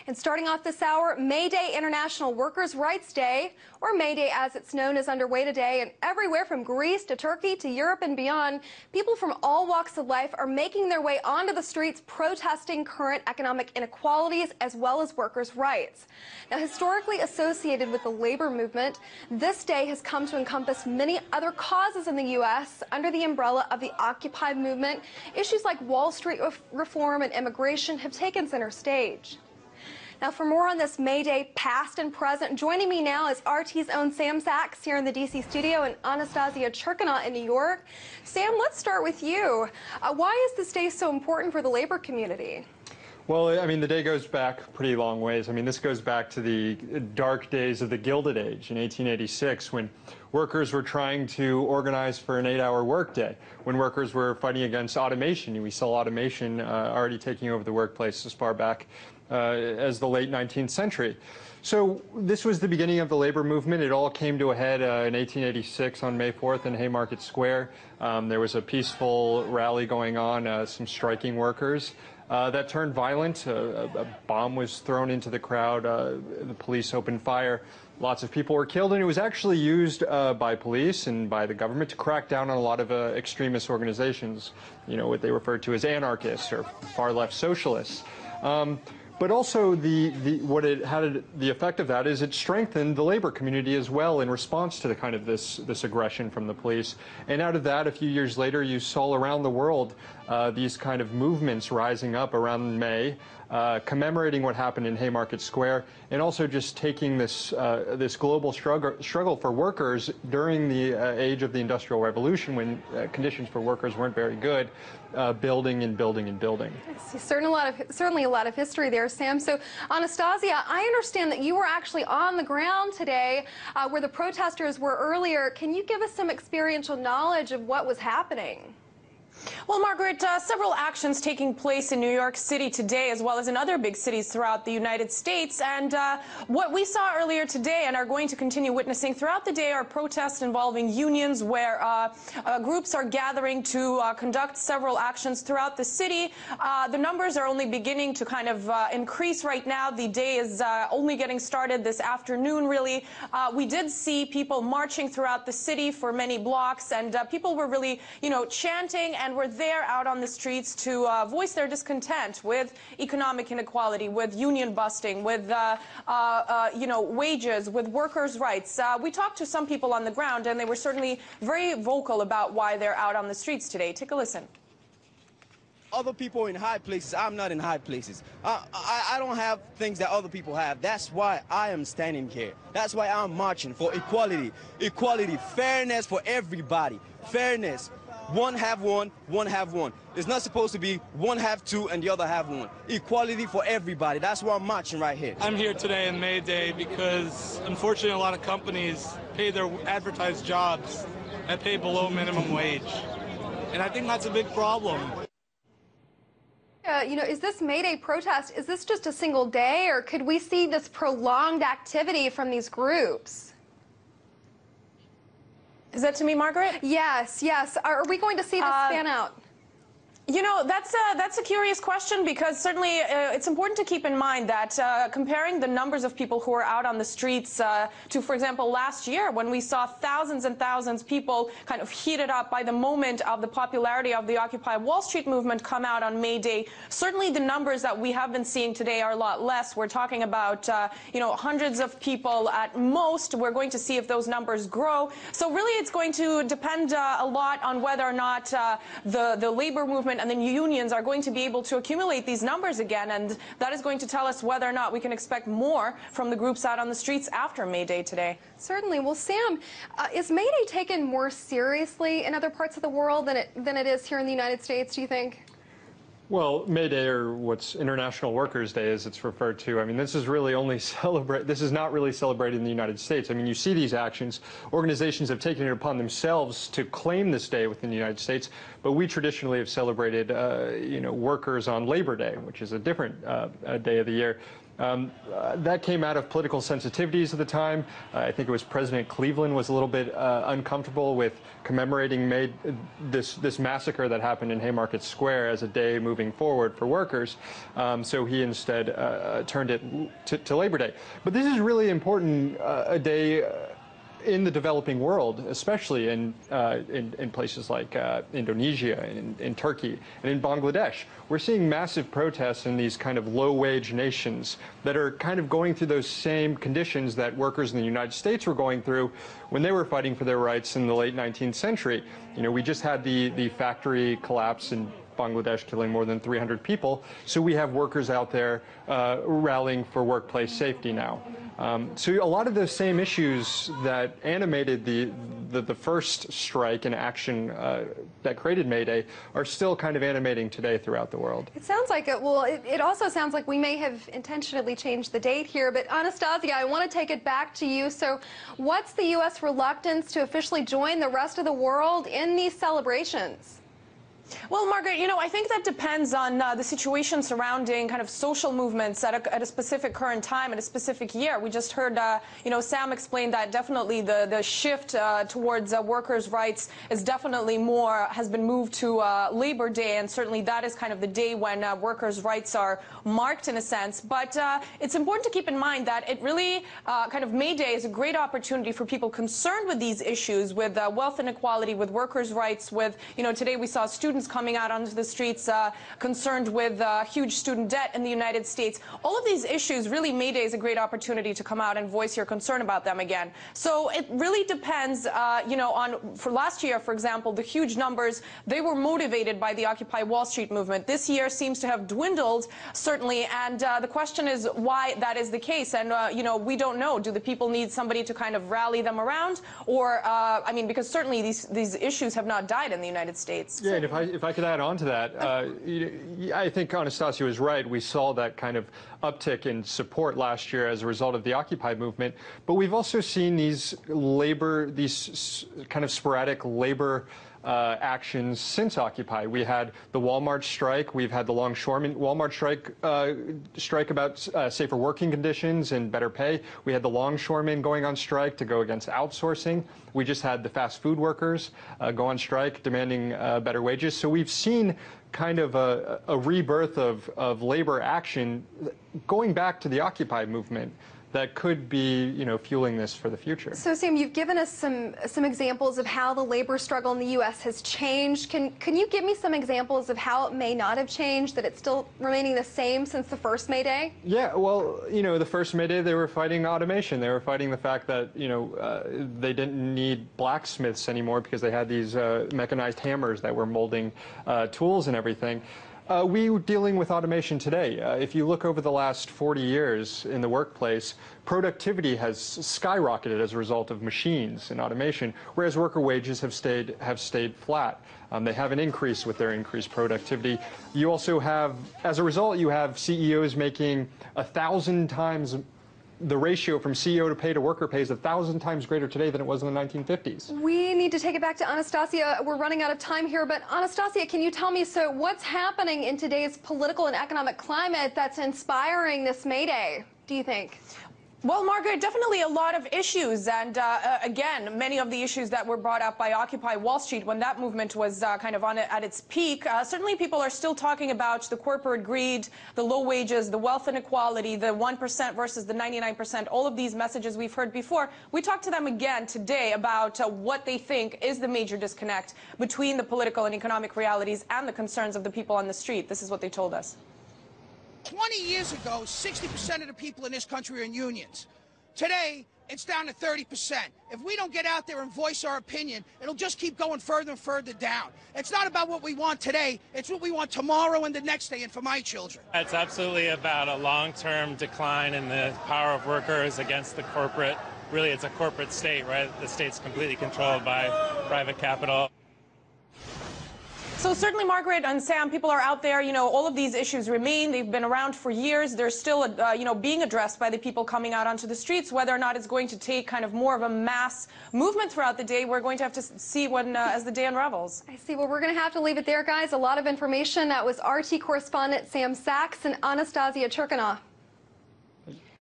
And starting off this hour, May Day, International Workers' Rights Day, or May Day as it's known, is underway today. And everywhere from Greece to Turkey to Europe and beyond, people from all walks of life are making their way onto the streets protesting current economic inequalities as well as workers' rights. Now, historically associated with the labor movement, this day has come to encompass many other causes in the U.S. under the umbrella of the Occupy movement. Issues like Wall Street reform and immigration have taken center stage. Now, for more on this May Day past and present, joining me now is RT's own Sam Sachs here in the D.C. studio and Anastasia Churkina in New York. Sam, let's start with you. Why is this day so important for the labor community? Well, I mean, the day goes back pretty long ways. I mean, this goes back to the dark days of the Gilded Age in 1886, when workers were trying to organize for an 8-hour workday, when workers were fighting against automation. We saw automation already taking over the workplace as far back as the late 19th century. So this was the beginning of the labor movement. It all came to a head in 1886 on May 4th in Haymarket Square. There was a peaceful rally going on, some striking workers. That turned violent. A bomb was thrown into the crowd. The police opened fire. Lots of people were killed, and it was actually used by police and by the government to crack down on a lot of extremist organizations, you know, what they referred to as anarchists or far-left socialists. But also the effect of that is it strengthened the labor community as well in response to the kind of this aggression from the police. And out of that, a few years later, you saw around the world these kind of movements rising up around May, commemorating what happened in Haymarket Square, and also just taking this global struggle for workers during the age of the Industrial Revolution, when conditions for workers weren't very good, building and building and building. I see. Certainly a lot of history there, Sam. So, Anastasia, I understand that you were actually on the ground today where the protesters were earlier. Can you give us some experiential knowledge of what was happening? Well, Margaret, several actions taking place in New York City today, as well as in other big cities throughout the United States. And what we saw earlier today and are going to continue witnessing throughout the day are protests involving unions where groups are gathering to conduct several actions throughout the city. The numbers are only beginning to kind of increase right now. The day is only getting started this afternoon, really. We did see people marching throughout the city for many blocks, and people were really, chanting and were there out on the streets to voice their discontent with economic inequality, with union busting, with wages, with workers' rights. We talked to some people on the ground, and they were certainly very vocal about why they're out on the streets today. Take a listen. Other people in high places, I'm not in high places. I don't have things that other people have. That's why I am standing here. That's why I'm marching for equality. Equality, fairness for everybody. Fairness. One have one, one have one. It's not supposed to be one have two and the other have one. Equality for everybody. That's why I'm marching right here. I'm here today in May Day because, unfortunately, a lot of companies pay their advertised jobs that pay below minimum wage. And I think that's a big problem. Is this May Day protest, is this just a single day, or could we see this prolonged activity from these groups? Is that to me, Margaret? Yes, yes. Are we going to see this span out? That's a curious question, because certainly it's important to keep in mind that comparing the numbers of people who are out on the streets to, for example, last year, when we saw thousands and thousands of people kind of heated up by the moment of the popularity of the Occupy Wall Street movement come out on May Day, certainly the numbers that we have been seeing today are a lot less. We're talking about, hundreds of people at most. We're going to see if those numbers grow. So really it's going to depend a lot on whether or not the labor movement and then unions are going to be able to accumulate these numbers again, and that is going to tell us whether or not we can expect more from the groups out on the streets after May Day today. Certainly. Well, Sam, is May Day taken more seriously in other parts of the world than it is here in the United States, do you think? Well, May Day, or what's International Workers' Day as it's referred to, I mean, this is really only this is not really celebrated in the United States. I mean, you see these actions. Organizations have taken it upon themselves to claim this day within the United States, but we traditionally have celebrated, workers on Labor Day, which is a different day of the year. That came out of political sensitivities at the time. I think it was President Cleveland was a little bit uncomfortable with commemorating this massacre that happened in Haymarket Square as a day moving forward for workers. So he instead turned it to Labor Day. But this is really important, a day in the developing world, especially in places like Indonesia, in Turkey, and in Bangladesh. We're seeing massive protests in these kind of low-wage nations that are kind of going through those same conditions that workers in the United States were going through when they were fighting for their rights in the late 19th century. You know, we just had the factory collapse in Bangladesh, killing more than 300 people. So we have workers out there rallying for workplace safety now. So a lot of the same issues that animated the first strike and action that created May Day are still kind of animating today throughout the world. It sounds like it. Well, it also sounds like we may have intentionally changed the date here. But Anastasia, I want to take it back to you. So what's the U.S. reluctance to officially join the rest of the world in these celebrations? Well, Margaret, you know, I think that depends on the situation surrounding kind of social movements at a specific current time, at a specific year. We just heard, you know, Sam explain that definitely the shift towards workers' rights is definitely has been moved to Labor Day, and certainly that is kind of the day when workers' rights are marked in a sense. But it's important to keep in mind that it really kind of May Day is a great opportunity for people concerned with these issues, with wealth inequality, with workers' rights, with, you know, today we saw students coming out onto the streets concerned with huge student debt in the United States. All of these issues, really, May Day is a great opportunity to come out and voice your concern about them again. So it really depends, you know, for last year, for example, the huge numbers, they were motivated by the Occupy Wall Street movement. This year seems to have dwindled, certainly, and the question is why that is the case. And, you know, we don't know. Do the people need somebody to kind of rally them around? Or, I mean, because certainly these issues have not died in the United States. Yeah, and if I could add on to that, I think Anastasia was right. We saw that kind of uptick in support last year as a result of the Occupy movement. But we've also seen these kind of sporadic labor actions since Occupy. We had the Walmart strike. We've had the longshoremen Walmart strike about safer working conditions and better pay. We had the longshoremen going on strike to go against outsourcing. We just had the fast food workers go on strike demanding better wages. So we've seen kind of a rebirth of labor action going back to the Occupy movement that could be, you know, fueling this for the future. So, Sam, you've given us some examples of how the labor struggle in the U.S. has changed. Can you give me some examples of how it may not have changed, that it's still remaining the same since the first May Day? Yeah, well, you know, the first May Day, they were fighting automation. They were fighting the fact that, you know, they didn't need blacksmiths anymore because they had these mechanized hammers that were molding tools and everything. We're dealing with automation today. If you look over the last 40 years in the workplace, productivity has skyrocketed as a result of machines and automation, whereas worker wages have stayed flat. They haven't increased with their increased productivity. You also have, as a result, you have CEOs making 1,000 times. The ratio from CEO to pay to worker pay is 1,000 times greater today than it was in the 1950s. We need to take it back to Anastasia. We're running out of time here, but Anastasia, can you tell me, so what's happening in today's political and economic climate that's inspiring this May Day, do you think? Well, Margaret, definitely a lot of issues. And again, many of the issues that were brought up by Occupy Wall Street when that movement was kind of at its peak. Certainly people are still talking about the corporate greed, the low wages, the wealth inequality, the 1% versus the 99%, all of these messages we've heard before. We talked to them again today about what they think is the major disconnect between the political and economic realities and the concerns of the people on the street. This is what they told us. 20 years ago, 60% of the people in this country were in unions. Today, it's down to 30%. If we don't get out there and voice our opinion, it'll just keep going further and further down. It's not about what we want today, it's what we want tomorrow and the next day and for my children. It's absolutely about a long-term decline in the power of workers against the corporate. Really, it's a corporate state, right? The state's completely controlled by private capital. So certainly, Margaret and Sam, people are out there, you know, all of these issues remain. They've been around for years. They're still, you know, being addressed by the people coming out onto the streets. Whether or not it's going to take kind of more of a mass movement throughout the day, we're going to have to see when, as the day unravels. I see. Well, we're going to have to leave it there, guys. A lot of information. That was RT correspondent Sam Sachs and Anastasia Churkina.